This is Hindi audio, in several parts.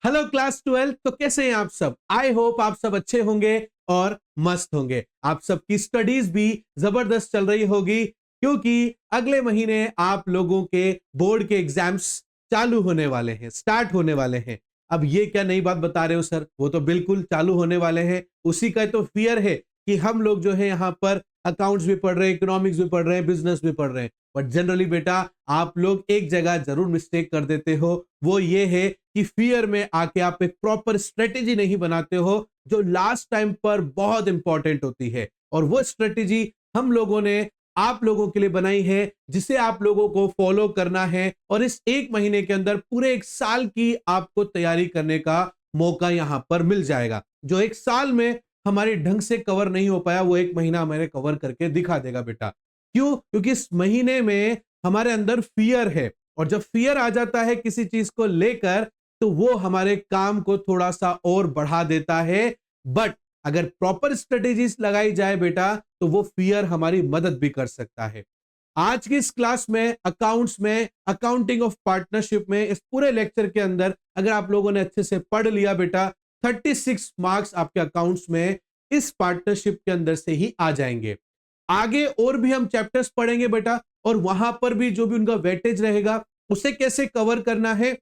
Hello class 12। तो कैसे हैं आप सब? आई होप आप सब अच्छे होंगे और मस्त होंगे। आप सबकी स्टडीज भी जबरदस्त चल रही होगी, क्योंकि अगले महीने आप लोगों के बोर्ड के एग्जाम्स चालू होने वाले हैं, स्टार्ट होने वाले हैं। अब ये क्या नई बात बता रहे हो सर? वो तो बिल्कुल चालू होने वाले हैं। उसी का तो फियर है कि हम लोग जो है यहाँ पर अकाउंट्स भी पढ़ रहे हैं, इकोनॉमिक्स भी पढ़ रहे हैं, बिजनेस भी पढ़ रहे हैं। बट जनरली बेटा आप लोग एक जगह जरूर मिस्टेक कर देते हो। वो ये है कि फियर में आके आप एक प्रॉपर स्ट्रेटेजी नहीं बनाते हो, जो लास्ट टाइम पर बहुत इंपॉर्टेंट होती है। और वो स्ट्रेटेजी हम लोगों ने आप लोगों के लिए बनाई है, जिसे आप लोगों को फॉलो करना है। और इस एक महीने के अंदर पूरे एक साल की आपको तैयारी करने का मौका यहां पर मिल जाएगा। जो एक साल में हमारे ढंग से कवर नहीं हो पाया, वो एक महीना हमें कवर करके दिखा देगा बेटा। क्यों? क्योंकि इस महीने में हमारे अंदर फियर है, और जब फियर आ जाता है किसी चीज को लेकर, तो वो हमारे काम को थोड़ा सा और बढ़ा देता है। बट अगर प्रॉपर स्ट्रेटेजीज लगाई जाए बेटा, तो वो फियर हमारी मदद भी कर सकता है। आज की इस क्लास में अकाउंट्स में, अकाउंटिंग ऑफ पार्टनरशिप में, इस पूरे लेक्चर के अंदर अगर आप लोगों ने अच्छे से पढ़ लिया बेटा, 36 मार्क्स आपके अकाउंट्स में इस पार्टनरशिप के अंदर से ही आ जाएंगे। आगे और भी हम चैप्टर्स पढ़ेंगे बेटा, और वहां पर भी जो भी उनका वेटेज रहेगा, उसे कैसे कवर करना है,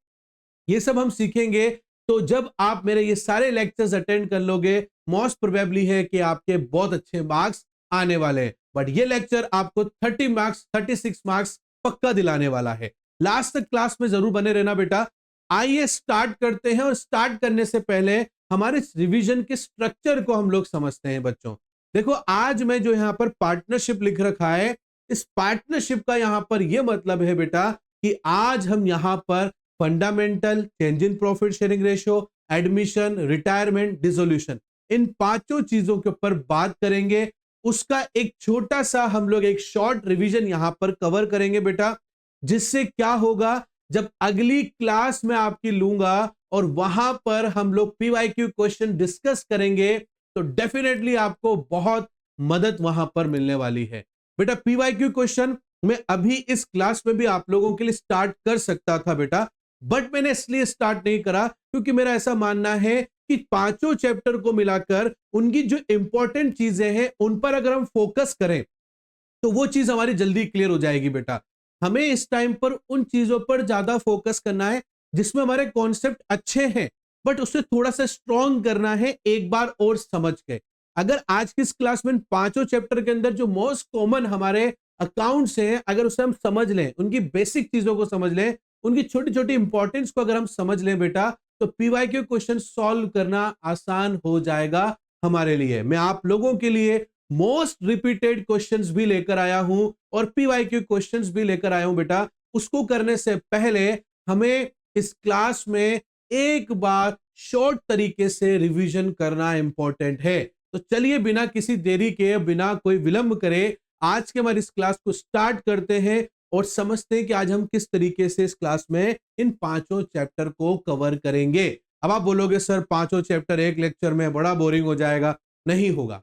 ये सब हम सीखेंगे। तो जब आप मेरे ये सारे लेक्चर्स अटेंड कर लोगे, मोस्ट प्रोबेबली है कि आपके बहुत अच्छे मार्क्स आने वाले हैं। बट ये लेक्चर आपको 30 मार्क्स, 36 मार्क्स पक्का दिलाने वाला है। लास्ट तक क्लास में जरूर बने रहना बेटा। आइए स्टार्ट करते हैं, और स्टार्ट करने से पहले हमारे रिवीजन के स्ट्रक्चर को हम लोग समझते हैं बच्चों। देखो, आज मैं जो यहां पर पार्टनरशिप लिख रखा है, इस पार्टनरशिप का यहां पर यह मतलब है बेटा कि आज हम यहां पर fundamental, change in profit sharing ratio, admission, retirement, dissolution, इन पांचों चीजों के ऊपर बात करेंगे। उसका एक छोटा सा हम लोग एक शॉर्ट रिवीजन यहां पर कवर करेंगे बेटा, जिससे क्या होगा, जब अगली क्लास में आपकी लूंगा और वहां पर हम लोग पीवाईक्यू क्वेश्चन डिस्कस करेंगे, तो डेफिनेटली आपको बहुत मदद वहां पर मिलने वाली है बेटा। पीवाईक्यू क्वेश्चन मैं अभी इस क्लास में भी आप लोगों के लिए स्टार्ट कर सकता था बेटा, बट मैंने इसलिए स्टार्ट नहीं करा क्योंकि मेरा ऐसा मानना है कि पांचों चैप्टर को मिलाकर उनकी जो इंपॉर्टेंट चीजें हैं उन पर अगर हम फोकस करें, तो वो चीज हमारी जल्दी क्लियर हो जाएगी बेटा। हमें इस टाइम पर उन चीजों पर ज्यादा फोकस करना है जिसमें हमारे कॉन्सेप्ट अच्छे हैं, बट उसे थोड़ा सा स्ट्रॉन्ग करना है एक बार और समझ के। अगर आज की इस क्लास में पांचों चैप्टर के अंदर जो मोस्ट कॉमन हमारे अकाउंट्स हैं, अगर उसे हम समझ लें, उनकी बेसिक चीजों को समझ लें, उनकी छोटी छोटी इंपॉर्टेंस को अगर हम समझ लें बेटा, तो पीवाईक्यू क्वेश्चन सॉल्व करना आसान हो जाएगा हमारे लिए। मैं आप लोगों के लिए मोस्ट रिपीटेड क्वेश्चंस भी लेकर आया हूं, और पीवाईक्यू क्वेश्चंस भी लेकर आया हूं बेटा। उसको करने से पहले हमें इस क्लास में एक बार शॉर्ट तरीके से रिवीजन करना इंपॉर्टेंट है। तो चलिए बिना किसी देरी के, बिना कोई विलंब करे, आज के हमारी इस क्लास को स्टार्ट करते हैं और समझते हैं कि आज हम किस तरीके से इस क्लास में इन पांचों चैप्टर को कवर करेंगे। अब आप बोलोगे सर पांचों चैप्टर एक लेक्चर में बड़ा बोरिंग हो जाएगा। नहीं होगा,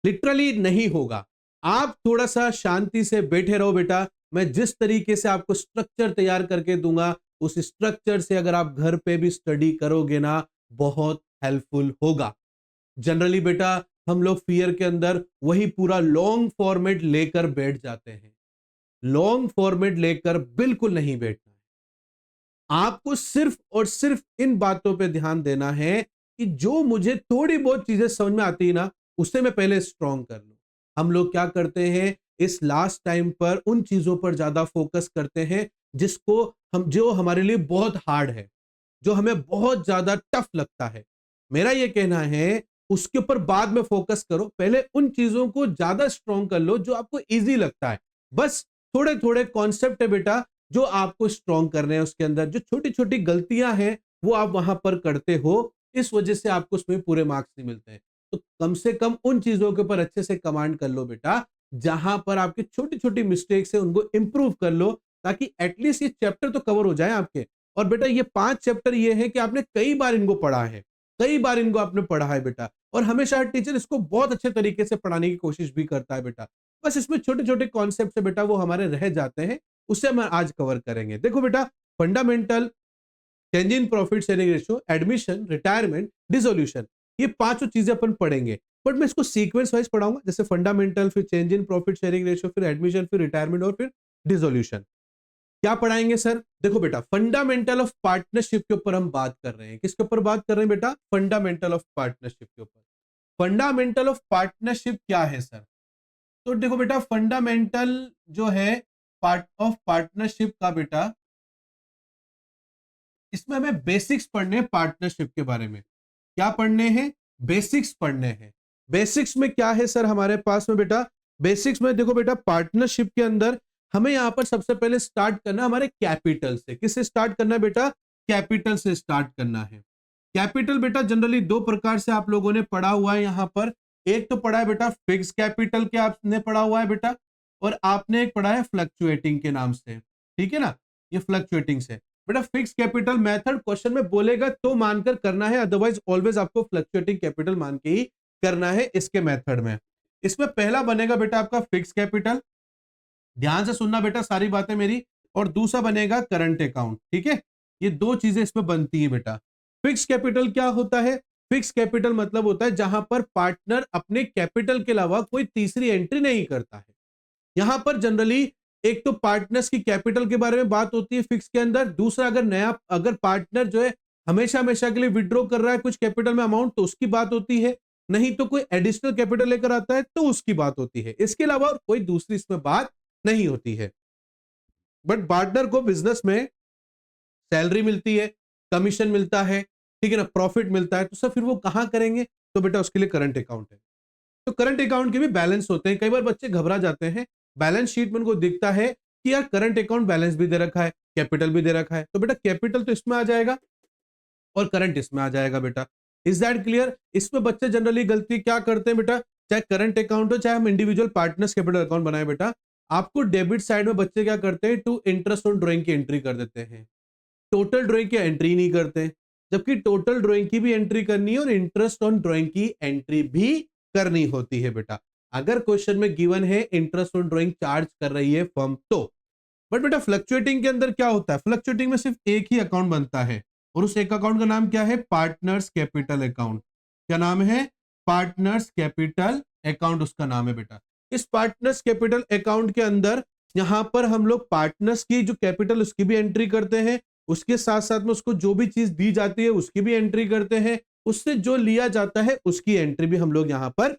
लिटरली नहीं होगा। आप थोड़ा सा शांति से बैठे रहो बेटा। मैं जिस तरीके से आपको स्ट्रक्चर तैयार करके दूंगा, उस स्ट्रक्चर से अगर आप घर पे भी स्टडी करोगे ना, बहुत हेल्पफुल होगा। जनरली बेटा हम लोग फियर के अंदर वही पूरा लॉन्ग फॉर्मेट लेकर बैठ जाते हैं। लॉन्ग फॉर्मेट लेकर बिल्कुल नहीं बैठना है। आपको सिर्फ और सिर्फ इन बातों पे ध्यान देना है कि जो मुझे थोड़ी बहुत चीजें समझ में आती है ना, उसे मैं पहले स्ट्रॉन्ग कर लूं। हम लोग क्या करते हैं, इस लास्ट टाइम पर उन चीजों पर ज्यादा फोकस करते हैं जिसको हम, जो हमारे लिए बहुत हार्ड है, जो हमें बहुत ज्यादा टफ लगता है। मेरा यह कहना है उसके ऊपर बाद में फोकस करो, पहले उन चीजों को ज्यादा स्ट्रॉन्ग कर लो जो आपको इजी लगता है। बस थोड़े थोड़े कॉन्सेप्ट है बेटा जो आपको स्ट्रॉन्ग करने हैं। उसके अंदर जो छोटी छोटी गलतियां हैं वो आप वहां पर करते हो, इस वजह से आपको उसमें पूरे मार्क्स नहीं मिलते हैं। तो कम से कम उन चीजों के ऊपर अच्छे से कमांड कर लो बेटा, जहां पर आपकी छोटी छोटी मिस्टेक्स है उनको इंप्रूव कर लो, ताकि एटलीस्ट ये चैप्टर तो कवर हो जाए आपके। और बेटा ये 5 चैप्टर ये है कि आपने कई बार इनको पढ़ा है, कई बार इनको आपने पढ़ा है बेटा, और हमेशा टीचर इसको बहुत अच्छे तरीके से पढ़ाने की कोशिश भी करता है बेटा। बस इसमें छोटे छोटे कॉन्सेप्ट है बेटा वो हमारे रह जाते हैं, उसे हम आज कवर करेंगे। देखो बेटा, fundamental, change in profit sharing ratio, admission, retirement, dissolution, ये पांचों चीजें अपन पढ़ेंगे। बट मैं इसको सीक्वेंस वाइज पढ़ाऊंगा, जैसे फंडामेंटल, फिर change in profit sharing ratio, फिर एडमिशन, फिर रिटायरमेंट और फिर डिसोल्यूशन। क्या पढ़ाएंगे सर? देखो बेटा, फंडामेंटल ऑफ पार्टनरशिप के ऊपर हम बात कर रहे हैं। किसके ऊपर बात कर रहे हैं बेटा? फंडामेंटल ऑफ पार्टनरशिप के ऊपर। फंडामेंटल ऑफ पार्टनरशिप क्या है सर? तो देखो बेटा, फंडामेंटल जो है पार्ट ऑफ पार्टनरशिप का बेटा, इसमें हमें बेसिक्स पढ़ने हैं पार्टनरशिप के बारे में। क्या पढ़ने हैं? बेसिक्स पढ़ने हैं। बेसिक्स में क्या है सर हमारे पास में बेटा? बेसिक्स में देखो बेटा, पार्टनरशिप के अंदर हमें यहां पर सबसे पहले स्टार्ट करना हमारे कैपिटल से। किससे स्टार्ट करना है बेटा? कैपिटल से स्टार्ट करना है। कैपिटल बेटा जनरली दो प्रकार से आप लोगों ने पढ़ा हुआ है यहां पर। एक तो पढ़ा है बेटा फिक्स कैपिटल के, आपने पढ़ा हुआ है बेटा, और आपने एक पढ़ा है फ्लक्चुएटिंग के नाम से। ठीक है ना, ये फ्लक्चुएटिंग से। बेटा फिक्स कैपिटल मेथड क्वेश्चन में बोलेगा तो मानकर करना है, अदरवाइज ऑलवेज आपको फ्लक्चुएटिंग कैपिटल मान के ही करना है इसके मेथड में। इसमें पहला बनेगा बेटा आपका फिक्स कैपिटल, ध्यान से सुनना बेटा सारी बातें मेरी, और दूसरा बनेगा करंट अकाउंट। ठीक है, ये दो चीजें इसमें बनती है बेटा। फिक्स कैपिटल क्या होता है? फिक्स कैपिटल मतलब होता है जहां पर पार्टनर अपने कैपिटल के अलावा कोई तीसरी एंट्री नहीं करता है। यहां पर जनरली एक तो पार्टनर्स की कैपिटल के बारे में बात होती है फिक्स के अंदर, दूसरा अगर पार्टनर जो है हमेशा हमेशा के लिए विड्रॉ कर रहा है कुछ कैपिटल में अमाउंट, तो उसकी बात होती है, नहीं तो कोई एडिशनल कैपिटल लेकर आता है तो उसकी बात होती है। इसके अलावा कोई दूसरी इसमें बात नहीं होती है। बट पार्टनर को बिजनेस में सैलरी मिलती है, कमीशन मिलता है, ठीक है ना, प्रॉफिट मिलता है, तो सर फिर वो कहां करेंगे? तो बेटा उसके लिए करंट अकाउंट है। तो करंट अकाउंट के भी बैलेंस होते हैं। कई बार बच्चे घबरा जाते हैं, बैलेंस शीट में उनको दिखता है कि यार करंट अकाउंट बैलेंस भी दे रखा है, कैपिटल भी दे रखा है, तो बेटा कैपिटल तो इसमें आ जाएगा और करंट इसमें आ जाएगा बेटा। Is that clear? इसमें बच्चे जनरली गलती क्या करते हैं बेटा, चाहे करंट अकाउंट हो चाहे हम इंडिविजुअल पार्टनर्स कैपिटल अकाउंट बनाए बेटा, आपको डेबिट साइड में बच्चे क्या करते हैं, टू इंटरेस्ट ऑन ड्राइंग की एंट्री कर देते हैं, टोटल ड्राइंग की एंट्री नहीं करते, जबकि टोटल ड्राइंग की भी एंट्री करनी है और इंटरेस्ट ऑन ड्राइंग की एंट्री भी करनी होती है बेटा। अगर क्वेश्चन में गिवन है इंटरेस्ट ऑन ड्राइंग चार्ज कर रही है फर्म तो। बट बेटा फ्लक्चुएटिंग के अंदर क्या होता है? फ्लक्चुएटिंग में सिर्फ एक ही अकाउंट बनता है और उस एक अकाउंट का नाम क्या है? Partners capital account. क्या नाम है? पार्टनर्स कैपिटल अकाउंट उसका नाम है बेटा। इस पार्टनर्स कैपिटल अकाउंट के अंदर यहां पर हम लोग पार्टनर्स की जो कैपिटल उसकी भी एंट्री करते हैं, उसके साथ साथ में उसको जो भी चीज दी जाती है उसकी भी एंट्री करते हैं, उससे जो लिया जाता है उसकी एंट्री भी हम लोग यहां पर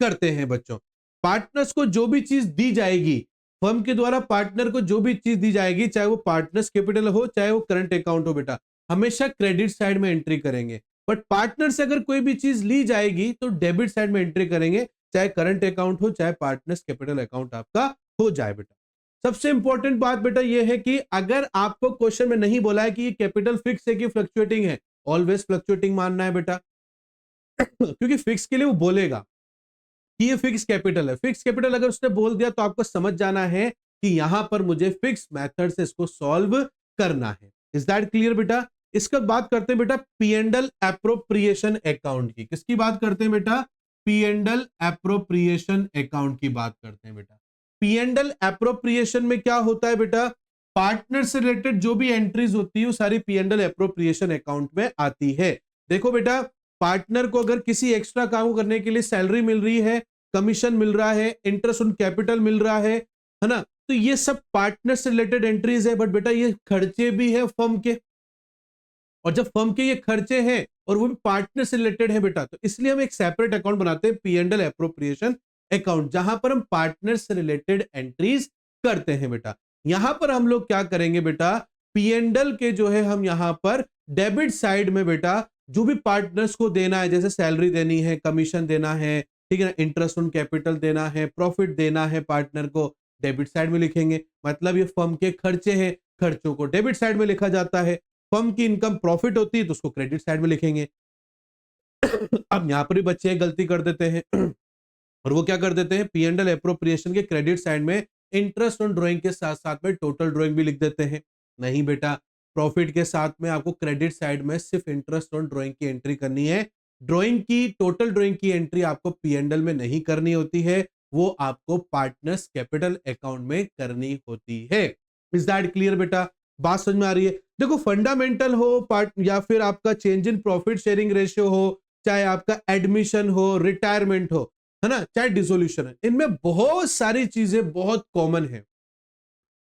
करते हैं बच्चों। पार्टनर्स को जो भी चीज दी जाएगी, फर्म के द्वारा पार्टनर को जो भी चीज दी जाएगी, चाहे वो पार्टनर्स कैपिटल हो चाहे वो करंट अकाउंट हो बेटा, हमेशा क्रेडिट साइड में एंट्री करेंगे। बट पार्टनर से अगर कोई भी चीज ली जाएगी तो डेबिट साइड में एंट्री करेंगे, चाहे करंट अकाउंट हो चाहे पार्टनर्स कैपिटल अकाउंट आपका हो जाए बेटा। सबसे इंपॉर्टेंट बात बेटा यह है कि अगर आपको क्वेश्चन में नहीं बोला है कि ये कैपिटल फिक्स है कि फ्लक्चुएटिंग है, ऑलवेज फ्लक्चुएटिंग मानना है बेटा क्योंकि फिक्स के लिए वो बोलेगा कि ये फिक्स कैपिटल है। फिक्स कैपिटल अगर उसने बोल दिया तो आपको समझ जाना है कि यहां पर मुझे फिक्स मेथड से इसको सॉल्व करना है। इज दैट क्लियर बेटा? इसका बात करते हैं बेटा P and L appropriation account की। किसकी बात करते हैं बेटा? P and L appropriation account की बात करते हैं बेटा। पी एंड एल एप्रोप्रिएशन में क्या होता है बेटा? पार्टनर से रिलेटेड जो भी एंट्रीज होती है वो सारी P and L appropriation account में आती है। देखो बेटा, पार्टनर को अगर किसी एक्स्ट्रा काम करने के लिए सैलरी मिल रही है, कमीशन मिल रहा है, इंटरेस्ट ऑन कैपिटल मिल रहा है ना, तो ये सब पार्टनर से रिलेटेड एंट्रीज है। बट बेटा ये खर्चे भी है फर्म के, और जब फर्म के ये खर्चे हैं और वो भी पार्टनर से रिलेटेड है बेटा, तो इसलिए हम एक सेपरेट अकाउंट बनाते हैं P and L appropriation account, जहां पर हम पार्टनर से रिलेटेड एंट्रीज करते हैं बेटा। यहां पर हम लोग क्या करेंगे बेटा, पी एंड एल के जो है हम यहां पर डेबिट साइड में बेटा जो भी पार्टनर्स को देना है, जैसे सैलरी देनी है, कमीशन देना है, ठीक है ना, इंटरेस्ट ऑन कैपिटल देना है, प्रॉफिट देना है पार्टनर को, डेबिट साइड में लिखेंगे। मतलब ये फर्म के खर्चे हैं, खर्चों को डेबिट साइड में लिखा जाता है। फर्म की इनकम प्रॉफिट होती है तो उसको क्रेडिट साइड में लिखेंगे। अब यहां पर भी बच्चे गलती कर देते हैं और वो क्या कर देते हैं, पी एंड एल एप्रोप्रिएशन के क्रेडिट साइड में इंटरेस्ट ऑन ड्राइंग के साथ साथ में टोटल ड्राइंग भी लिख देते हैं। नहीं बेटा, प्रॉफिट के साथ में आपको क्रेडिट साइड में सिर्फ इंटरेस्ट ऑन ड्राइंग की एंट्री करनी है। ड्राइंग की, टोटल ड्राइंग की एंट्री आपको पी एंड एल में नहीं करनी होती है, वो आपको पार्टनर्स कैपिटल अकाउंट में करनी होती है। इज दैट क्लियर बेटा? बात समझ में आ रही है? देखो फंडामेंटल हो पार्ट या फिर आपका change in profit sharing ratio हो, चाहे आपका एडमिशन हो, रिटायरमेंट हो, है ना, चाहे डिसोल्यूशन है, इनमें बहुत सारी चीजें बहुत कॉमन है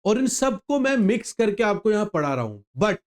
और इन सबको मैं मिक्स करके आपको यहां पढ़ा रहा हूं। बट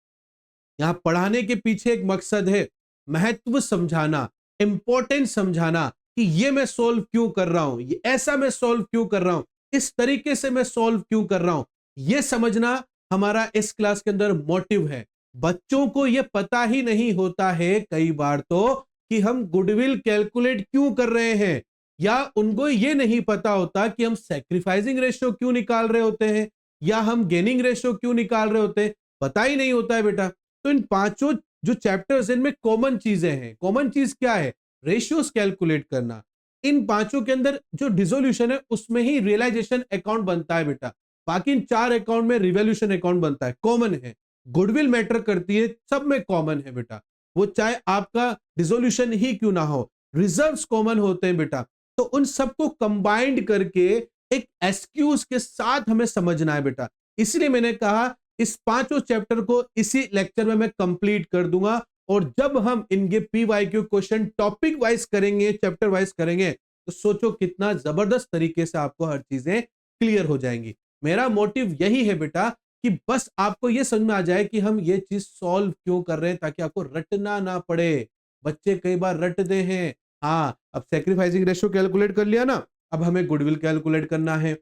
यहां पढ़ाने के पीछे एक मकसद है, महत्व समझाना, इंपॉर्टेंस समझाना कि ये मैं सोल्व क्यों कर रहा हूं, ये ऐसा मैं सोल्व क्यों कर रहा हूं, इस तरीके से मैं सोल्व क्यों कर रहा हूं, ये समझना हमारा इस क्लास के अंदर मोटिव है। बच्चों को ये पता ही नहीं होता है कई बार तो कि हम गुडविल कैलकुलेट क्यों कर रहे हैं, या उनको ये नहीं पता होता कि हम सैक्रिफाइसिंग रेशियो क्यों निकाल रहे होते हैं, या हम गेनिंग रेशियो क्यों निकाल रहे होते हैं, पता ही नहीं होता है बेटा। तो इन पांचों जो चैप्टर्स इनमें कॉमन चीजें हैं। कॉमन चीज क्या है? रेशियोज कैलकुलेट करना। इन पांचों के अंदर जो डिसोल्यूशन है उसमें ही रियलाइजेशन अकाउंट बनता है बेटा, बाकी इन चार अकाउंट में रिवोल्यूशन अकाउंट बनता है, कॉमन है। गुडविल मैटर करती है, सब में कॉमन है बेटा, वो चाहे आपका डिसोल्यूशन ही क्यों ना हो, रिजर्व्स कॉमन होते हैं बेटा। तो उन सबको कंबाइंड करके एक एसक्यूज के साथ हमें समझना है बेटा। इसलिए मैंने कहा इस पांचों चैप्टर को इसी लेक्चर में मैं कंप्लीट कर दूंगा, और जब हम इनके पीवाईक्यू क्वेश्चन टॉपिक वाइज करेंगे, चैप्टर वाइज करेंगे, तो सोचो कितना जबरदस्त तरीके से आपको हर चीजें क्लियर हो जाएंगी। मेरा मोटिव यही है बेटा कि बस आपको यह समझ में आ जाए कि हम ये चीज सॉल्व क्यों कर रहे हैं, ताकि आपको रटना ना पड़े। बच्चे कई बार रटते हैं, हाँ अब सैक्रिफाइसिंग रेशियो कैलकुलेट कर लिया ना, अब हमें गुडविल कैलकुलेट करना है,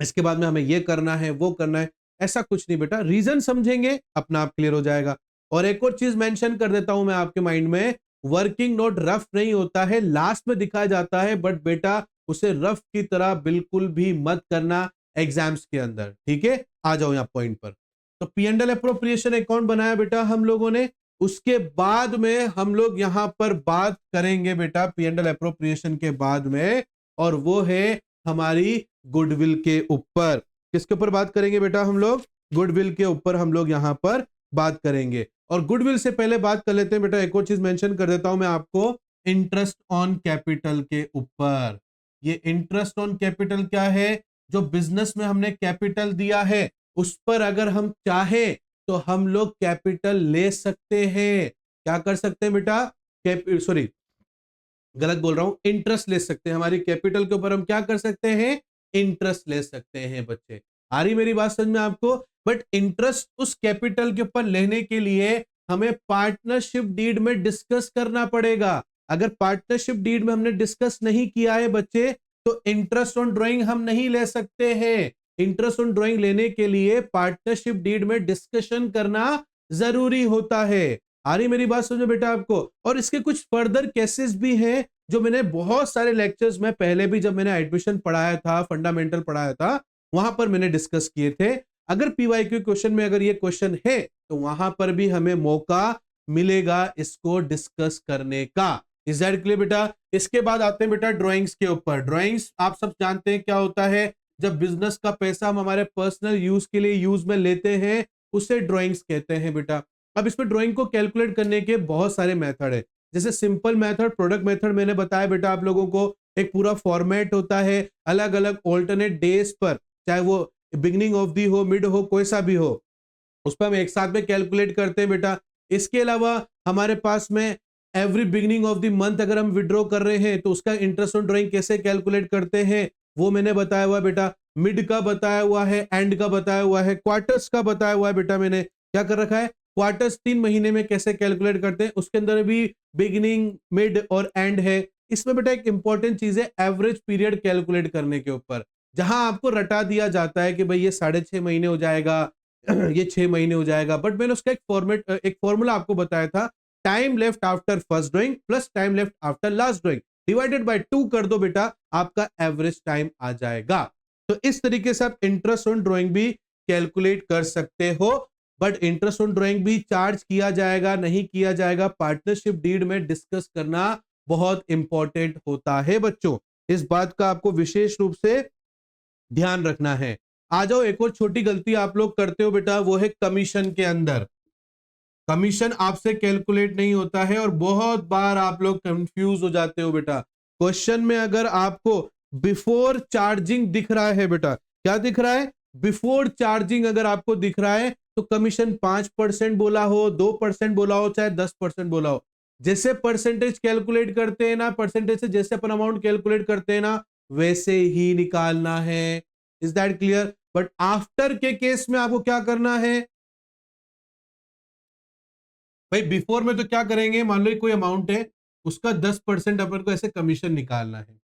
इसके बाद में हमें ये करना है, वो करना है। ऐसा कुछ नहीं बेटा, रीजन समझेंगे अपना आप क्लियर हो जाएगा। और एक और चीज मेंशन कर देता हूं मैं आपके माइंड में, वर्किंग नोट रफ नहीं होता है, लास्ट में दिखाया जाता है, बट बेटा उसे रफ की तरह बिल्कुल भी मत करना एग्जाम्स के अंदर, ठीक है। आ जाओ यहां पॉइंट पर। तो P and L appropriation account बनाया बेटा हम लोगों ने, उसके बाद में हम लोग यहां पर बात करेंगे बेटा पी एंड एल अप्रोप्रिएशन के बाद में, और वो है हमारी गुडविल के ऊपर। किसके ऊपर बात करेंगे बेटा हम लोग? गुडविल के ऊपर हम लोग यहां पर बात करेंगे। और गुडविल से पहले बात कर लेते हैं बेटा, एक और चीज मेंशन कर देता हूं मैं आपको, इंटरेस्ट ऑन कैपिटल के ऊपर। ये इंटरेस्ट ऑन कैपिटल क्या है? जो बिजनेस में हमने कैपिटल दिया है उस पर अगर हम चाहे तो हम लोग कैपिटल ले सकते हैं। क्या कर सकते हैं बेटा? सॉरी गलत बोल रहा हूं, इंटरेस्ट ले सकते हैं। हमारी कैपिटल के ऊपर हम क्या कर सकते हैं? इंटरेस्ट ले सकते हैं बच्चे। आ रही मेरी बात समझ में आपको? बट इंटरेस्ट उस कैपिटल के ऊपर लेने के लिए हमें पार्टनरशिप डीड में डिस्कस करना पड़ेगा। अगर पार्टनरशिप डीड में हमने डिस्कस नहीं किया है बच्चे, तो इंटरेस्ट ऑन ड्राइंग हम नहीं ले सकते हैं। इंटरेस्ट ऑन ड्राइंग लेने के लिए पार्टनरशिप डीड में डिस्कशन करना जरूरी होता है। आ रही मेरी बात समझो बेटा आपको? और इसके कुछ फर्दर केसेस भी हैं जो मैंने बहुत सारे लेक्चर्स में पहले भी, जब मैंने एडमिशन पढ़ाया था, फंडामेंटल पढ़ाया था, वहां पर मैंने डिस्कस किए थे। अगर पीवाईक्यू क्वेश्चन में अगर ये क्वेश्चन है तो वहां पर भी हमें मौका मिलेगा इसको डिस्कस करने का। इज दैट क्लियर बेटा? इसके बाद आते हैं बेटा ड्राइंग्स के ऊपर। ड्राइंग्स आप सब जानते हैं क्या होता है। जब बिजनेस का पैसा हम हमारे पर्सनल यूज के लिए यूज में लेते हैं उसे ड्राइंग्स कहते हैं बेटा। अब इसमें ड्राइंग को कैलकुलेट करने के बहुत सारे मेथड है, जैसे सिंपल मेथड, प्रोडक्ट मेथड मैंने बताया बेटा आप लोगों को। एक पूरा फॉर्मेट होता है, अलग अलग ऑल्टरनेट डेज पर, चाहे वो बिगनिंग ऑफ दी हो, मिड हो, कोई सा भी हो, उस पर हम एक साथ में कैलकुलेट करते हैं बेटा। इसके अलावा हमारे पास में every beginning of the month अगर हम विड्रॉ कर रहे हैं तो उसका इंटरेस्ट ऑन ड्राइंग कैसे कैलकुलेट करते हैं वो मैंने बताया हुआ है बेटा। मिड का बताया हुआ है, एंड का बताया हुआ है, क्वार्टर्स का बताया हुआ है बेटा। मैंने क्या कर रखा है, क्वार्टर्स 3 महीने में कैसे कैलकुलेट करते हैं, उसके अंदर भी बिगिनिंग, मिड और एंड है। इसमें बेटा एक इंपॉर्टेंट चीज है एवरेज पीरियड कैलकुलेट करने के ऊपर, जहां आपको रटा दिया जाता है कि भाई ये 6.5 महीने हो जाएगा, ये 6 महीने हो जाएगा। बट मैंने उसका एक फॉर्मेट, एक फॉर्मूला आपको बताया था, time left after first drawing plus time left after last drawing divided by 2 कर दो बेटा, आपका एवरेज टाइम आ जाएगा। तो इस तरीके से आप इंटरेस्ट ऑन ड्राइंग भी कैलकुलेट कर सकते हो। बट इंटरेस्ट ऑन ड्राइंग भी चार्ज किया जाएगा नहीं किया जाएगा, पार्टनरशिप डीड में डिस्कस करना बहुत इंपॉर्टेंट होता है बच्चों। इस बात का आपको विशेष रूप से ध्यान रखना है। आ जाओ, एक और छोटी गलती आप लोग करते हो बेटा, वो है कमीशन के अंदर। कमीशन आपसे कैलकुलेट नहीं होता है और बहुत बार आप लोग कंफ्यूज हो जाते हो बेटा। क्वेश्चन में अगर आपको बिफोर चार्जिंग दिख रहा है बेटा, क्या दिख रहा है? बिफोर चार्जिंग अगर आपको दिख रहा है तो कमीशन 5% बोला हो, 2% बोला हो, चाहे 10% बोला हो, जैसे परसेंटेज कैलकुलेट करते हैं ना, परसेंटेज से जैसे अपन अमाउंट कैलकुलेट करते हैं ना, वैसे ही निकालना है। Is that clear? But after के केस में आपको क्या करना है भाई? बिफोर में तो क्या करेंगे, मान लो कोई अमाउंट है, उसका 10% अपन को ऐसे कमीशन निकालना है।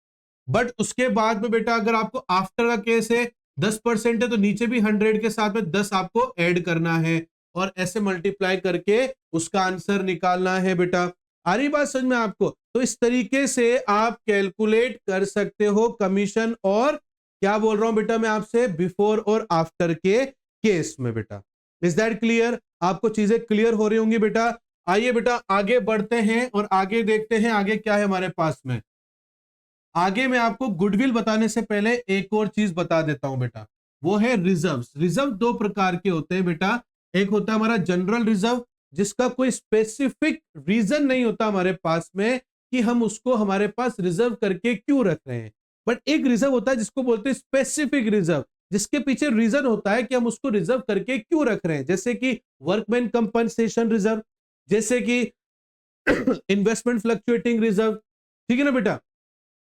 बट उसके बाद में बेटा अगर आपको आफ्टर का केस है, 10% है तो नीचे भी 100 के साथ में 10 आपको ऐड करना है और ऐसे मल्टीप्लाई करके उसका आंसर निकालना है बेटा। आ रही बात समझ में आपको? तो इस तरीके से आप कैलकुलेट कर सकते हो कमीशन, और क्या बोल रहा हूं बेटा मैं आपसे, बिफोर और आफ्टर के केस में बेटा। Is that clear? आपको चीजें क्लियर हो रही होंगी बेटा। आइए बेटा आगे बढ़ते हैं और आगे देखते हैं आगे क्या है हमारे पास में। आगे मैं आपको गुडविल बताने से पहले एक और चीज बता देता हूं बेटा, वो है रिजर्व्स। रिजर्व दो प्रकार के होते हैं बेटा। एक होता है हमारा जनरल रिजर्व, जिसका कोई स्पेसिफिक रीजन नहीं होता हमारे पास में कि हम उसको हमारे पास रिजर्व करके क्यों रख रहे हैं। बट एक रिजर्व होता है जिसको बोलते हैं स्पेसिफिक रिजर्व, जिसके पीछे रीजन होता है कि हम उसको रिजर्व करके क्यों रख रहे हैं। जैसे कि वर्कमैन कंपनसेशन रिजर्व, जैसे कि इन्वेस्टमेंट फ्लक्चुएटिंग रिजर्व। ठीक है ना बेटा?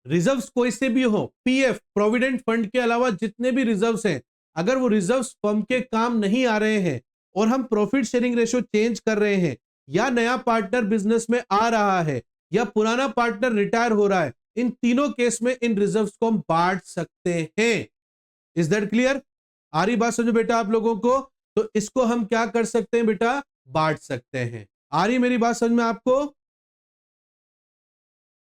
रिजर्व्स कोई से भी हो, पीएफ प्रोविडेंट फंड के अलावा जितने भी रिजर्व्स हैं, अगर वो रिजर्व्स फर्म के काम नहीं आ रहे हैं और हम प्रॉफिट शेयरिंग रेशियो चेंज कर रहे हैं, या नया पार्टनर बिजनेस में आ रहा है, या पुराना पार्टनर रिटायर हो रहा है, इन तीनों केस में इन रिजर्व्स को हम बांट सकते हैं। Is that clear? आ रही बात समझो बेटा आप लोगों को? तो इसको हम क्या कर सकते हैं बेटा, बांट सकते हैं। आ रही मेरी बात समझ में आपको?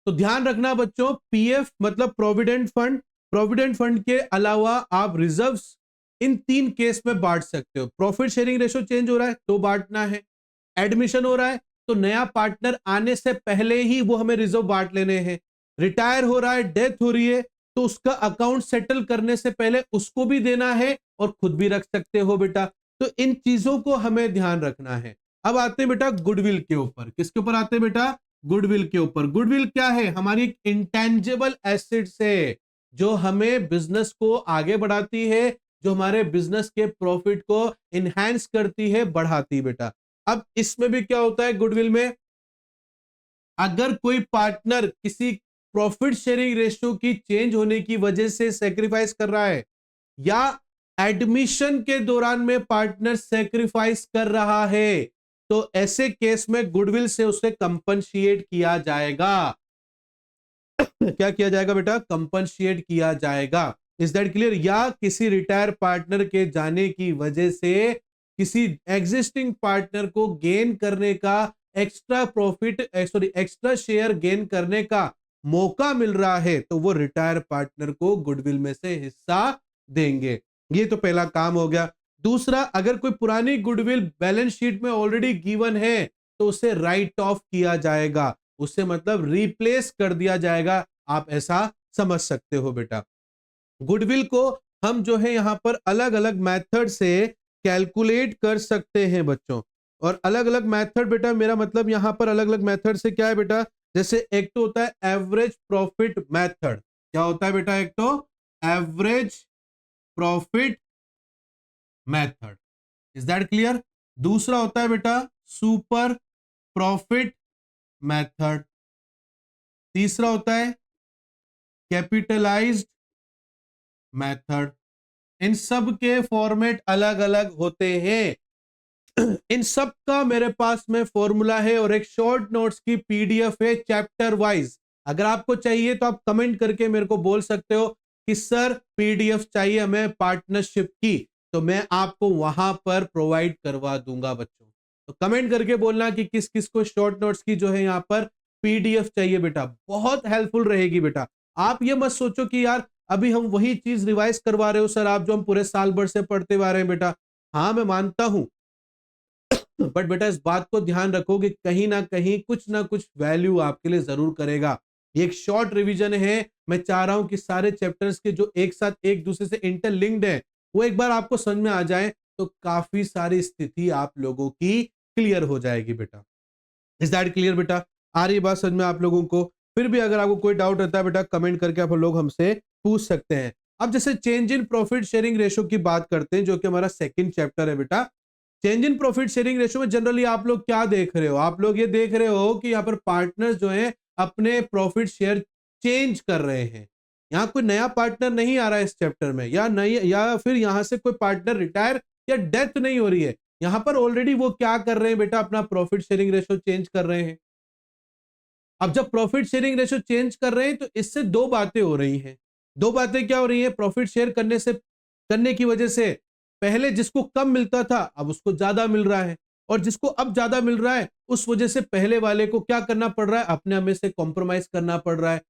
तो ध्यान रखना बच्चों, पीएफ मतलब प्रोविडेंट फंड, प्रोविडेंट फंड के अलावा आप रिजर्व्स इन तीन केस में बांट सकते हो। प्रॉफिट शेयरिंग रेशियो चेंज हो रहा है तो बांटना है, एडमिशन हो रहा है तो नया पार्टनर आने से पहले ही वो हमें रिजर्व बांट लेने हैं, रिटायर हो रहा है, डेथ हो रही है, तो उसका अकाउंट सेटल करने से पहले उसको भी देना है और खुद भी रख सकते हो बेटा। तो इन चीजों को हमें ध्यान रखना है। अब आते हैं बेटा गुडविल के ऊपर। किसके ऊपर आते हैं बेटा? गुडविल के ऊपर। गुडविल क्या है? हमारी एक इंटेंजिबल एसेट्स है जो हमें बिजनेस को आगे बढ़ाती है, जो हमारे बिजनेस के प्रॉफिट को इनहैंस करती है, बढ़ाती है बेटा। अब इसमें भी क्या होता है गुडविल में, अगर कोई पार्टनर किसी प्रॉफिट शेयरिंग रेशियो की चेंज होने की वजह से सेक्रीफाइस कर रहा है, या एडमिशन के दौरान में पार्टनर सेक्रीफाइस कर रहा है, तो ऐसे केस में गुडविल से उसे कंपनशिएट किया जाएगा। क्या किया जाएगा बेटा? कंपनशिएट किया जाएगा। Is that clear? या किसी रिटायर पार्टनर के जाने की वजह से किसी एग्जिस्टिंग पार्टनर को गेन करने का, extra profit sorry extra share gain करने का मौका मिल रहा है, तो वो रिटायर पार्टनर को गुडविल में से हिस्सा देंगे। ये तो पहला काम हो गया। दूसरा, अगर कोई पुरानी गुडविल बैलेंस शीट में ऑलरेडी गिवन है तो उसे राइट ऑफ किया जाएगा, उसे मतलब रिप्लेस कर दिया जाएगा। आप ऐसा समझ सकते हो बेटा। गुडविल को हम जो है यहां पर अलग अलग मेथड से कैलकुलेट कर सकते हैं बच्चों। और अलग अलग मेथड बेटा मेरा मतलब यहां पर अलग अलग मेथड से क्या है बेटा, जैसे एक तो होता है एवरेज प्रॉफिट मेथड। क्या होता है बेटा? एक तो average profit method. Is that clear? दूसरा होता है बेटा सुपर प्रॉफिट मेथड। तीसरा होता है कैपिटलाइज्ड मेथड। इन सब के फॉर्मेट अलग अलग होते हैं। इन सब का मेरे पास में फॉर्मूला है और एक शॉर्ट नोट्स की पीडीएफ है चैप्टर वाइज। अगर आपको चाहिए तो आप कमेंट करके मेरे को बोल सकते हो कि सर पीडीएफ चाहिए हमें पार्टनरशिप की, तो मैं आपको वहां पर प्रोवाइड करवा दूंगा बच्चों। तो कमेंट करके बोलना कि किस किस को शॉर्ट नोट्स की जो है यहाँ पर पीडीएफ चाहिए बेटा। बहुत हेल्पफुल रहेगी बेटा। आप ये मत सोचो कि यार अभी हम वही चीज रिवाइज करवा रहे हो सर आप, जो हम पूरे साल भर से पढ़ते आ रहे हैं बेटा। हाँ मैं मानता हूं, बट बेटा इस बात को ध्यान रखो कि कहीं ना कुछ वैल्यू आपके लिए जरूर करेगा। ये एक शॉर्ट रिवीजन है। मैं चाह रहा हूं कि सारे चैप्टर्स के जो एक साथ एक दूसरे से इंटरलिंक्ड है वो एक बार आपको समझ में आ जाए, तो काफी सारी स्थिति आप लोगों की क्लियर हो जाएगी बेटा। इज दैट क्लियर बेटा? आ रही बात समझ में आप लोगों को? फिर भी अगर आपको कोई डाउट रहता है बेटा कमेंट करके आप लोग हमसे पूछ सकते हैं। अब जैसे change in profit sharing ratio की बात करते हैं, जो कि हमारा सेकंड चैप्टर है बेटा। Change in profit sharing ratio में जनरली आप लोग क्या देख रहे हो, आप लोग ये देख रहे हो कि यहाँ पर पार्टनर्स जो है अपने प्रॉफिट शेयर चेंज कर रहे हैं। यहाँ कोई नया पार्टनर नहीं आ रहा है इस चैप्टर में, या नहीं, या फिर यहाँ से कोई पार्टनर रिटायर या डेथ नहीं हो रही है। यहाँ पर ऑलरेडी वो क्या कर रहे हैं बेटा, अपना प्रॉफिट शेयरिंग रेशियो चेंज कर रहे हैं। अब जब प्रॉफिट शेयरिंग रेशियो चेंज कर रहे हैं तो इससे दो बातें हो रही हैं। दो बातें क्या हो रही हैं, प्रॉफिट शेयर करने की वजह से पहले जिसको कम मिलता था अब उसको ज्यादा मिल रहा है, और जिसको अब ज्यादा मिल रहा है उस वजह से पहले वाले को क्या करना पड़ रहा है, अपने हमें से कॉम्प्रोमाइज करना पड़ रहा है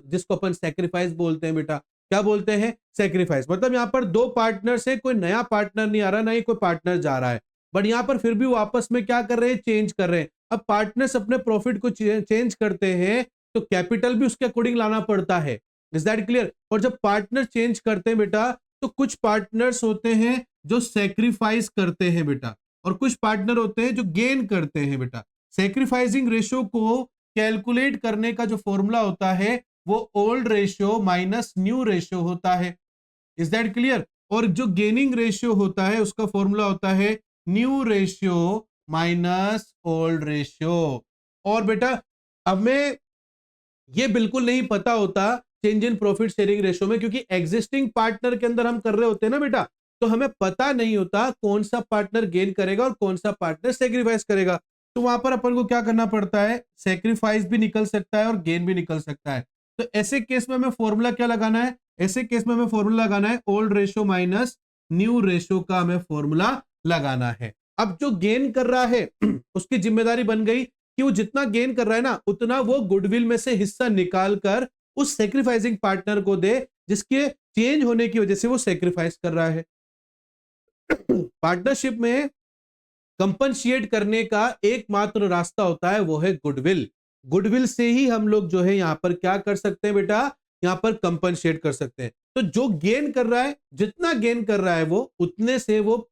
जिसको अपन सेक्रीफाइस बोलते हैं बेटा। क्या बोलते हैं, सेक्रीफाइस। मतलब यहाँ पर दो पार्टनर है, कोई नया पार्टनर नहीं आ रहा, ना ही कोई पार्टनर जा रहा है, बट यहाँ पर फिर भी वो आपस में क्या कर रहे हैं, चेंज कर रहे हैं। अब पार्टनर्स अपने प्रॉफिट को चेंज करते हैं तो कैपिटल भी उसके अकॉर्डिंग लाना पड़ता है। Is that clear. और जब पार्टनर चेंज करते हैं बेटा तो कुछ पार्टनर्स होते हैं जो सेक्रीफाइस करते हैं बेटा, और कुछ पार्टनर होते हैं जो गेन करते हैं बेटा। सेक्रीफाइसिंग रेशियो को कैलकुलेट करने का जो फॉर्मूला होता है वो old ratio minus new ratio होता है। Is that clear. और जो गेनिंग रेशियो होता है उसका फॉर्मूला होता है new ratio minus old ratio. और बेटा हमें ये बिल्कुल नहीं पता होता change in profit sharing ratio में, क्योंकि एग्जिस्टिंग पार्टनर के अंदर हम कर रहे होते हैं ना बेटा, तो हमें पता नहीं होता कौन सा पार्टनर गेन करेगा और कौन सा पार्टनर सेक्रीफाइस करेगा। तो वहां पर अपन को क्या करना पड़ता है, सेक्रीफाइस भी निकल सकता है और गेन भी निकल सकता है। तो ऐसे केस में हमें फॉर्मूला क्या लगाना है, ऐसे केस में हमें फॉर्मूला लगाना है old ratio minus new ratio का हमें फॉर्मूला लगाना है। अब जो गेन कर रहा है उसकी जिम्मेदारी बन गई कि वो जितना गेन कर रहा है ना उतना वो गुडविल में से हिस्सा निकाल कर उस सेक्रीफाइसिंग पार्टनर को दे जिसके चेंज होने की वजह से वो सेक्रीफाइस कर रहा है। पार्टनरशिप में कंपनशिएट करने का एकमात्र रास्ता होता है वो है गुडविल। गुडविल से ही हम लोग जो है यहां पर क्या कर सकते हैं बेटा, यहां पर कंपनशिएट कर सकते हैं। तो जो गेन कर रहा है, जितना गेन कर रहा है वो उतने से वो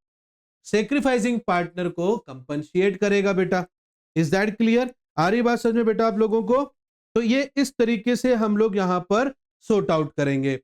सेक्रीफाइसिंग पार्टनर को कंपनशिएट करेगा बेटा। Is that clear. आ रही बात समझ में बेटा आप लोगों को। तो ये इस तरीके से हम लोग यहां पर सॉर्ट आउट करेंगे।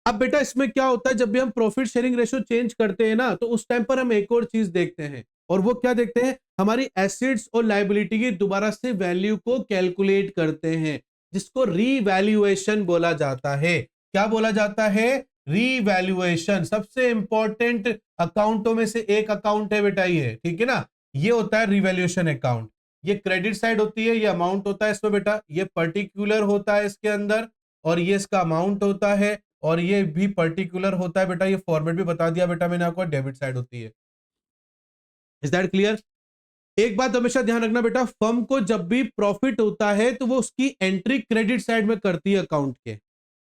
अब बेटा इसमें क्या होता है, जब भी हम प्रॉफिट शेयरिंग रेशियो चेंज करते हैं ना तो उस टाइम पर हम एक और चीज देखते हैं, और वो क्या देखते हैं, हमारी एसेट्स और लायबिलिटी की दोबारा से वैल्यू को कैलकुलेट करते हैं, जिसको रीवैल्यूएशन बोला जाता है। क्या बोला जाता है, रीवैल्यूएशन। सबसे इंपॉर्टेंट अकाउंटों में से एक अकाउंट है बेटा ये, ठीक है ना। ये होता है रीवैल्यूएशन अकाउंट। ये क्रेडिट साइड होती है, ये अमाउंट होता है इसमें बेटा, ये पर्टिकुलर होता है इसके अंदर, और ये इसका अमाउंट होता है, और ये भी पर्टिकुलर होता है बेटा। ये फॉर्मेट भी बता दिया बेटा मैंने आपको, डेबिट साइड होती है। Is that clear. एक बात हमेशा ध्यान रखना बेटा, फर्म को जब भी प्रॉफिट होता है तो वो उसकी एंट्री क्रेडिट साइड में करती है अकाउंट के,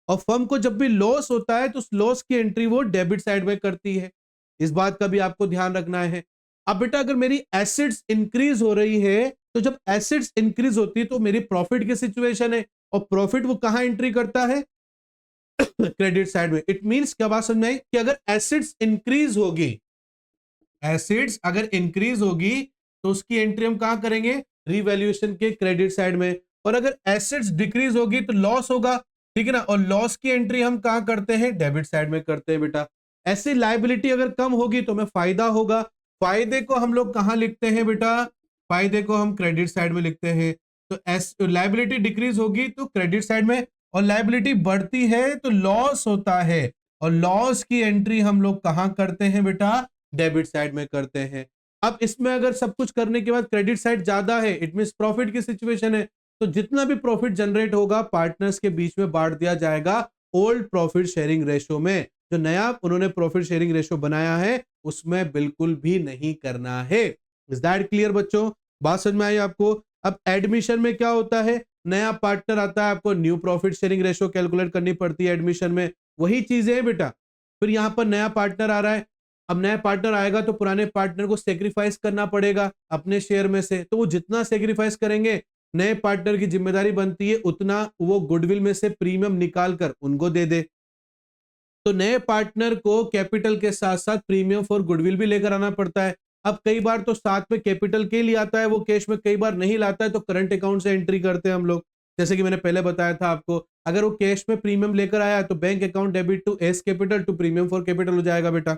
और फर्म को जब भी लॉस होता है तो उस लॉस की एंट्री वो डेबिट साइड में करती है। इस बात का भी आपको ध्यान रखना है। अब बेटा अगर मेरी एसेट्स इंक्रीज हो रही है तो जब एसेट्स इंक्रीज होती है तो मेरी प्रॉफिट की सिचुएशन है, और प्रॉफिट वो कहां एंट्री करता है, क्रेडिट साइड में। इट मींस क्या बात समझ में आई, कि अगर एसेट्स इंक्रीज होगी, एसेट्स अगर इंक्रीज होगी तो उसकी एंट्री हम कहां करेंगे, रीवैल्यूएशन के क्रेडिट साइड में। और अगर एसेट्स डिक्रीज होगी तो लॉस होगा, ठीक है ना, और लॉस की एंट्री हम कहां करते हैं, डेबिट साइड में करते हैं बेटा। ऐसी लायबिलिटी अगर कम होगी तो हमें फायदा होगा, फायदे को हम लोग कहां लिखते हैं बेटा, फायदे को हम क्रेडिट साइड में लिखते हैं। तो लायबिलिटी डिक्रीज होगी तो क्रेडिट साइड में, और लायबिलिटी बढ़ती है तो लॉस होता है, और लॉस की एंट्री हम लोग कहां करते हैं बेटा, डेबिट साइड में करते हैं। अब इसमें अगर सब कुछ करने के बाद क्रेडिट साइड ज्यादा है, इट मींस प्रॉफिट की सिचुएशन है, तो जितना भी प्रॉफिट जनरेट होगा पार्टनर्स के बीच में बांट दिया जाएगा ओल्ड प्रॉफिट शेयरिंग रेशियो में। जो नया उन्होंने प्रॉफिट शेयरिंग रेशियो बनाया है उसमें बिल्कुल भी नहीं करना है। इज दैट क्लियर बच्चों, बात समझ में आई आपको। अब एडमिशन में क्या होता है, नया पार्टनर आता है, आपको new profit sharing ratio calculate करनी पड़ती है एडमिशन में, वही चीजें है बेटा। फिर यहां पर नया पार्टनर आ रहा है, अब नया पार्टनर आएगा तो पुराने पार्टनर को सेक्रीफाइस करना पड़ेगा अपने शेयर में से, तो वो जितना सेक्रीफाइस करेंगे नए पार्टनर की जिम्मेदारी बनती है उतना वो गुडविल में से प्रीमियम निकाल कर उनको दे दे। तो नए पार्टनर को कैपिटल के साथ साथ प्रीमियम फॉर गुडविल भी लेकर आना पड़ता है। अब कई बार तो साथ में कैपिटल के लिए आता है वो कैश में, कई बार नहीं लाता है तो करंट अकाउंट से एंट्री करते हैं हम लोग। जैसे कि मैंने पहले बताया था आपको, अगर वो कैश में प्रीमियम लेकर आया तो bank account debit to S capital to premium for capital हो जाएगा बेटा।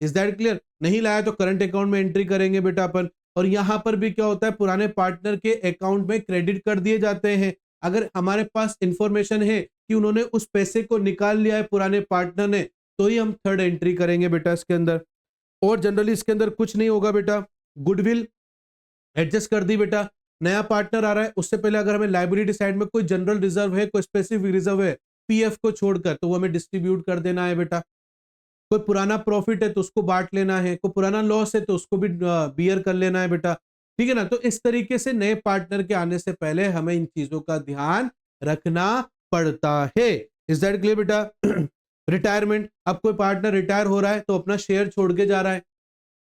Is that clear? नहीं लाया तो करंट अकाउंट में एंट्री करेंगे बेटा अपन। और यहां पर भी क्या होता है, पुराने पार्टनर के अकाउंट में क्रेडिट कर दिए जाते हैं। अगर हमारे पास इंफॉर्मेशन है कि उन्होंने उस पैसे को निकाल लिया है पुराने पार्टनर ने, तो ही हम थर्ड एंट्री करेंगे बेटा इसके अंदर। और जनरली इसके अंदर कुछ नहीं होगा बेटा। गुडविल एडजस्ट कर दी बेटा। नया पार्टनर आ रहा है, उससे पहले अगर हमें लाइबिलिटी साइड में कोई जनरल रिजर्व है, कोई स्पेसिफिक रिजर्व है पीएफ को छोड़कर, तो वो हमें डिस्ट्रीब्यूट कर देना है बेटा। कोई पुराना प्रॉफिट है तो उसको बांट लेना है, कोई पुराना लॉस है तो उसको भी बियर कर लेना है बेटा। ठीक है ना? तो इस तरीके से नए पार्टनर के आने से पहले हमें इन चीजों का ध्यान रखना पड़ता है। इज दैट क्लियर बेटा? रिटायरमेंट, अब कोई पार्टनर रिटायर हो रहा है तो अपना शेयर छोड़ के जा रहा है।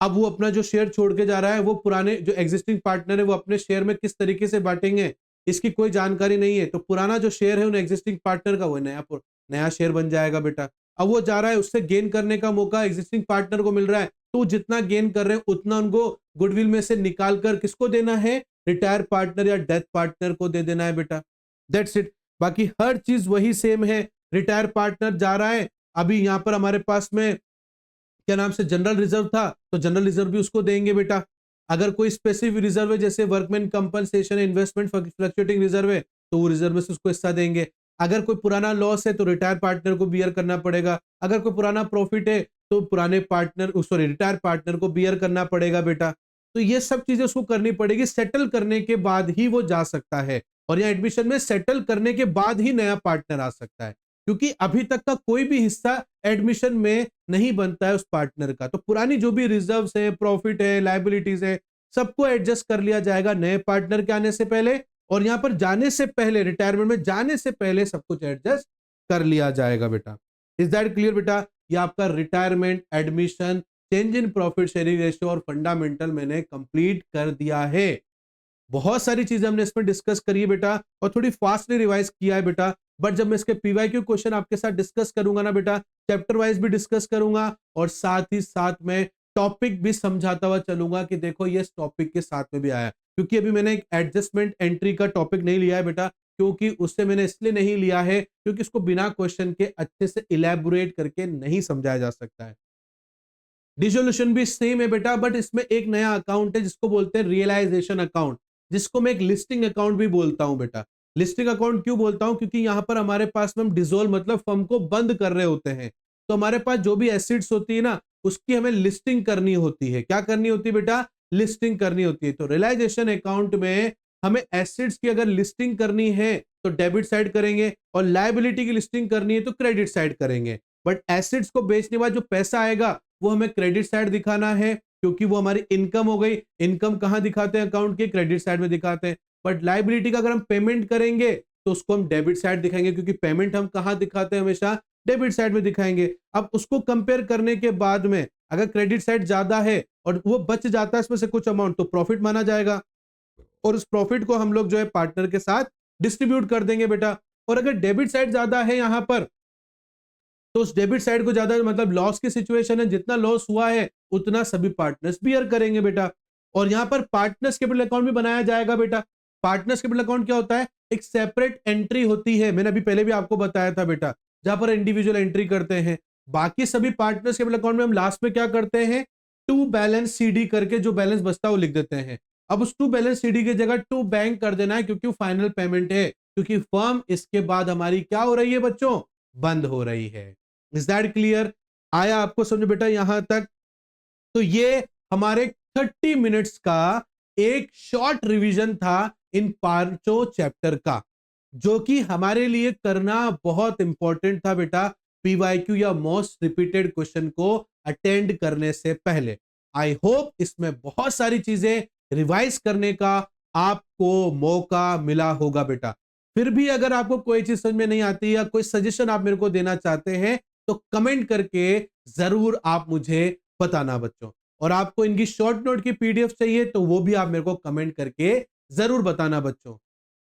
अब वो अपना जो शेयर छोड़ के जा रहा है, वो पुराने जो एग्जिस्टिंग पार्टनर है वो अपने शेयर में किस तरीके से बांटेंगे, इसकी कोई जानकारी नहीं है। तो पुराना जो शेयर है उन एग्जिस्टिंग पार्टनर का, वो नया शेयर बन जाएगा बेटा। अब वो जा रहा है, उससे गेन करने का मौका एग्जिस्टिंग पार्टनर को मिल रहा है, तो जितना गेन कर रहे हैं उतना उनको गुडविल में से निकाल कर किसको देना है, रिटायर पार्टनर या डेथ पार्टनर को दे देना है बेटा। That's it. बाकी हर चीज वही सेम है। रिटायर पार्टनर जा रहा है, अभी यहां पर हमारे पास में क्या नाम से जनरल रिजर्व था, तो जनरल रिजर्व भी उसको देंगे बेटा। अगर कोई स्पेसिफिक रिजर्व है जैसे workman compensation, investment fluctuating reserve है, तो वो रिजर्व में से उसको हिस्सा देंगे। अगर कोई पुराना लॉस है तो रिटायर पार्टनर को बियर करना पड़ेगा। अगर कोई पुराना प्रॉफिट है तो पुराने पार्टनर सॉरी रिटायर पार्टनर को बियर करना पड़ेगा बेटा। तो ये सब चीजें उसको करनी पड़ेगी, सेटल करने के बाद ही वो जा सकता है। और यहाँ एडमिशन में सेटल करने के बाद ही नया पार्टनर आ सकता है, क्योंकि अभी तक का कोई भी हिस्सा एडमिशन में नहीं बनता है उस पार्टनर का। तो पुरानी जो भी रिजर्व्स है, प्रॉफिट है, लायबिलिटीज है, सबको एडजस्ट कर लिया जाएगा नए पार्टनर के आने से पहले। और यहां पर जाने से पहले, रिटायरमेंट में जाने से पहले सब कुछ एडजस्ट कर लिया जाएगा बेटा। इज दैट क्लियर बेटा? ये आपका retirement, admission, change in profit sharing ratio और फंडामेंटल मैंने कंप्लीट कर दिया है। बहुत सारी चीजें हमने इसमें डिस्कस करी है बेटा, और थोड़ी फास्टली रिवाइज किया है बेटा। बट जब मैं इसके पीवाईक्यू क्वेश्चन आपके साथ डिस्कस करूंगा ना बेटा, चैप्टर वाइज भी डिस्कस करूंगा और साथ ही साथ में टॉपिक भी समझाता हुआ चलूंगा कि देखो ये टॉपिक के साथ में भी आया। क्योंकि अभी मैंने एक एडजस्टमेंट एंट्री का टॉपिक नहीं लिया है बेटा, क्योंकि उससे मैंने इसलिए नहीं लिया है क्योंकि इसको बिना क्वेश्चन के अच्छे से इलेबोरेट करके नहीं समझाया जा सकता है। डिसोल्यूशन भी सेम है बेटा, बट इसमें एक नया अकाउंट है जिसको बोलते हैं रियलाइजेशन अकाउंट, जिसको मैं एक लिस्टिंग अकाउंट भी बोलता हूं बेटा। लिस्टिंग अकाउंट क्यों बोलता हूं? क्योंकि यहां पर हमारे पास में हम डिसोल्व मतलब फर्म को बंद कर रहे होते हैं, तो हमारे पास जो भी एसिड्स होती है ना, उसकी हमें लिस्टिंग करनी होती है। क्या करनी होती है बेटा? लिस्टिंग करनी होती है। तो रियलाइजेशन अकाउंट में हमें एसिड्स की अगर लिस्टिंग करनी है तो डेबिट साइड करेंगे, और लायबिलिटी की लिस्टिंग करनी है तो क्रेडिट साइड करेंगे। बट एसिड्स को बेचने के बाद जो पैसा आएगा वो हमें क्रेडिट साइड दिखाना है, क्योंकि वो हमारी इनकम हो गई। इनकम कहां दिखाते हैं अकाउंट के? क्रेडिट साइड में दिखाते हैं। बट लायबिलिटी का अगर हम पेमेंट करेंगे तो उसको हम डेबिट साइड दिखाएंगे, क्योंकि पेमेंट हम कहां दिखाते हैं? हमेशा डेबिट साइड में दिखाएंगे। अब उसको कंपेयर करने के बाद में अगर क्रेडिट साइड ज्यादा है और वो बच जाता है इसमें से कुछ अमाउंट, तो प्रॉफिट माना जाएगा, और उस प्रॉफिट को हम लोग जो है पार्टनर के साथ डिस्ट्रीब्यूट कर देंगे बेटा। और अगर डेबिट साइड ज्यादा है यहां पर, तो उस डेबिट साइड को ज्यादा मतलब लॉस की सिचुएशन है, जितना लॉस हुआ है उतना सभी पार्टनर्स बियर करेंगे बेटा। और यहां पर पार्टनर्स कैपिटल अकाउंट भी बनाया जाएगा बेटा। पार्टनर्स कैपिटल अकाउंट क्या होता है? एक सेपरेट एंट्री होती है, मैंने अभी पहले भी आपको बताया था बेटा, जहां पर इंडिविजुअल एंट्री करते हैं। बाकी सभी पार्टनर्स कैपिटल अकाउंट में हम लास्ट में क्या करते हैं? टू बैलेंस सीडी करके जो बैलेंस बचता है वो लिख देते हैं। अब उस टू बैलेंस सीडी की जगह टू बैंक कर देना है, क्योंकि फाइनल पेमेंट है, क्योंकि फर्म इसके बाद हमारी क्या हो रही है बच्चों? बंद हो रही है। Is that clear? आया आपको समझ बेटा यहां तक? तो ये हमारे 30 मिनट्स का एक शॉर्ट रिवीजन था इन पांचों चैप्टर का, जो कि हमारे लिए करना बहुत इंपॉर्टेंट था बेटा, पीवाईक्यू या मोस्ट रिपीटेड क्वेश्चन को अटेंड करने से पहले। आई होप इसमें बहुत सारी चीजें रिवाइज करने का आपको मौका मिला होगा बेटा। फिर भी अगर आपको कोई चीज समझ में नहीं आती या कोई सजेशन आप मेरे को देना चाहते हैं तो कमेंट करके जरूर आप मुझे बताना बच्चों। और आपको इनकी शॉर्ट नोट की पीडीएफ चाहिए तो वो भी आप मेरे को कमेंट करके जरूर बताना बच्चों।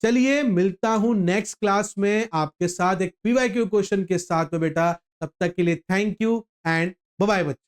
चलिए मिलता हूं नेक्स्ट क्लास में आपके साथ एक पीवाईक्यू क्वेश्चन के साथ में बेटा। तब तक के लिए thank you and bye bye बच्चों।